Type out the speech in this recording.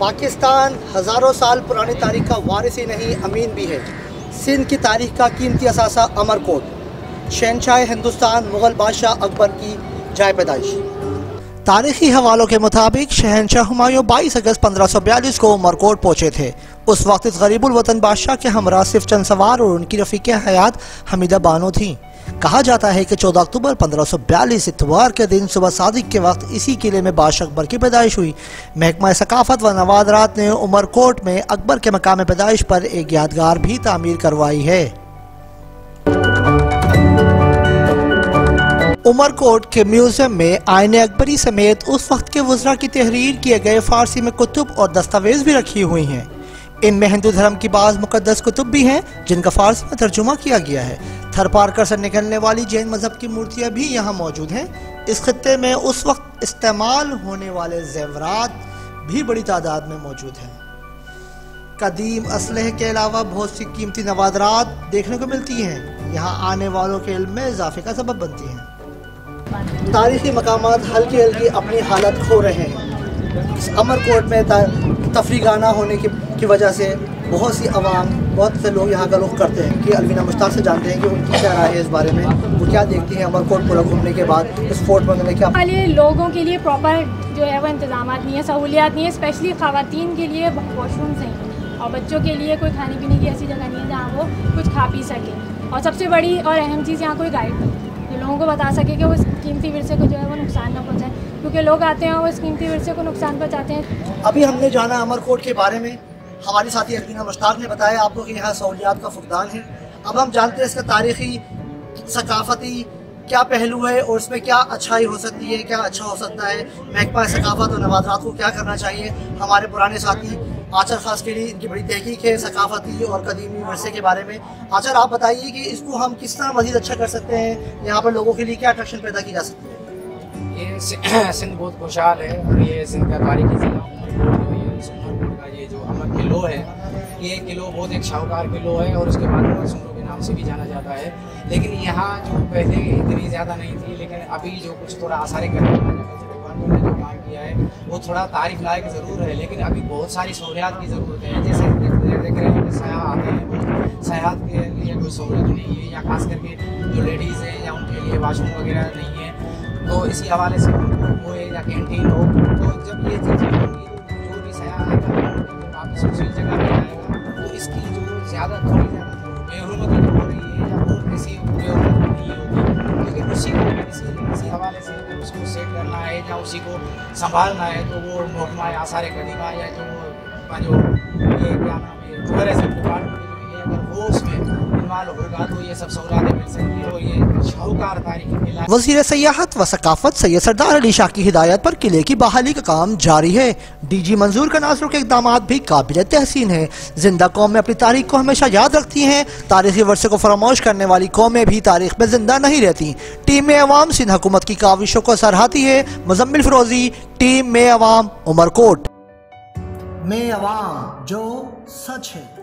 पाकिस्तान हज़ारों साल पुरानी तारीख का वारिस ही नहीं अमीन भी है। सिंध की तारीख का कीमती असासा अमरकोट, शहंशाह हिंदुस्तान मुग़ल बादशाह अकबर की जाए पैदाइश। तारीखी हवालों के मुताबिक शहंशाह हुमायूं 22 अगस्त 1542 को उमरकोट पहुँचे थे। उस वक्त इस गरीबुल वतन बादशाह के हमरा सिर्फ चंद सवार और उनकी रफ़ीक़े हयात हमीदा बानो थी। कहा जाता है कि 14 अक्टूबर 1542 इतवार के दिन सुबह सादिक के वक्त इसी किले में बादशाह अकबर की पैदाइश हुई। महकमा सकाफत व नवादरात ने उमरकोट में अकबर के मकाम पैदाइश पर एक यादगार भी तामीर करवाई है। उमरकोट के म्यूजियम में आईने अकबरी समेत उस वक्त के वज़रा की तहरीर किए गए फारसी में कुतुब और दस्तावेज भी रखी हुई हैं। इनमें हिंदू धर्म की बाज़ मुक़द्दस कुतुब भी हैं जिनका फारसी में तर्जुमा किया गया है। थरपारकर से निकलने वाली जैन मजहब की मूर्तियाँ भी यहाँ मौजूद हैं। इस खत्ते में उस वक्त इस्तेमाल होने वाले जेवरात भी बड़ी तादाद में मौजूद हैं। कदीम असलहे के अलावा बहुत सी कीमती नवादरात देखने को मिलती हैं। यहाँ आने वालों के इल्म में इजाफे का सबब बनती हैं। तारीखी मकामात हल्की हल्की अपनी हालत खो रहे हैं। इस अमरकोट में तफरीगाना होने की वजह से बहुत सी आवाम, बहुत से लोग यहाँ का रुख करते हैं कि अलवीना मुश्ताक से जानते हैं कि उनकी क्या राय है इस बारे में, वो क्या देखती हैं अमरकोट पूरा घूमने के बाद, इस फोर्ट में क्या लोगों के लिए प्रॉपर जो है वो इंतजाम नहीं है, सहूलियात नहीं है। स्पेशली ख़वातीन के लिए वॉशरूम्स हैं और बच्चों के लिए कोई खाने पीने की ऐसी जगह नहीं है जहाँ वो कुछ खा पी सके। और सबसे बड़ी और अहम चीज़ यहाँ कोई गाइड नहीं जो लोगों को बता सके कि वो इस कीमती विरसे को जो है वो नुकसान ना पहुँचाए, क्योंकि लोग आते हैं और इस कीमती विरसे को नुकसान पहुँचाते हैं। अभी हमने जाना अमरकोट के बारे में, हमारे साथी अलवीना मुश्ताक ने बताया आपको कि यहाँ सहूलियात का फुकदान है। अब हम जानते हैं इसका तारीखी सकाफती क्या पहलू है और इसमें क्या अच्छाई हो सकती है, क्या अच्छा हो सकता है। महकमा सकाफत और नवादरात को क्या करना चाहिए। हमारे पुराने साथी आचर खास के लिए इनकी बड़ी तहकीक है सकाफती और कदीमी वर्षे के बारे में। आचर आप बताइए कि इसको हम किस तरह मज़ीद अच्छा कर सकते हैं, यहाँ पर लोगों के लिए क्या अट्रैक्शन पैदा की जा सकती है। ये सिंध बहुत खुशहाल है और ये सिंध का तारीखी ज़िला उमरकोट का ये जो अमर किलो है, ये किलो बहुत एक शाहूकार किलो है और उसके बाद उमर के नाम से भी जाना जाता है। लेकिन यहाँ जो पहले इतनी ज़्यादा नहीं थी, लेकिन अभी जो कुछ थोड़ा आसार करने ने जो काम किया है वो थोड़ा तारीफ लायक ज़रूर है, लेकिन अभी बहुत सारी सहूलियात की ज़रूरत है। जैसे देख रहे हैं कि सयाह आते हैं, वो सयाहत के लिए कोई सहूलत नहीं है, या खास करके जो लेडीज़ हैं या उनके लिए वाशरूम वगैरह नहीं है। तो इसी हवाले से वो है या कैंटीन हो, तो जब ये चीज़ें होंगी तो जो भी सयाह आएगा वापस उसी जगह पर आएगा, तो इसकी जो ज़्यादा थोड़ी ज़्यादा बेहरमती हो रही है या और किसी बेहरमती नहीं होगी, लेकिन उसी को इसी हवाले से उसको सेट करना है या उसी को संभालना है, तो वो महकमा आसार कदीमा या जो ये क्या नाम है टूरिज्म डिपार्टमेंट जो है, अगर वो उसमें इन्वॉल्व होगा तो ये सब सहूलियातें मिल सकती है। और ये शाहूकार तारीखी किला। वज़ीर सयाहत व सकाफत सैयद सरदार अली शाह की हिदायत पर किले की बहाली का काम जारी है। DG मंजूर का नासरों के इक़दाम भी काबिल तहसीन है। जिंदा कौमें अपनी तारीख को हमेशा याद रखती हैं। तारीखी वर्षे को फरामोश करने वाली कौमें भी तारीख में जिंदा नहीं रहती। टीम में अवाम सिंध हुकूमत की काविशों को सराहती है। मुज़म्मिल फ़िरोज़ी, टीम में अवाम, उमरकोट में अवाम, जो सच है।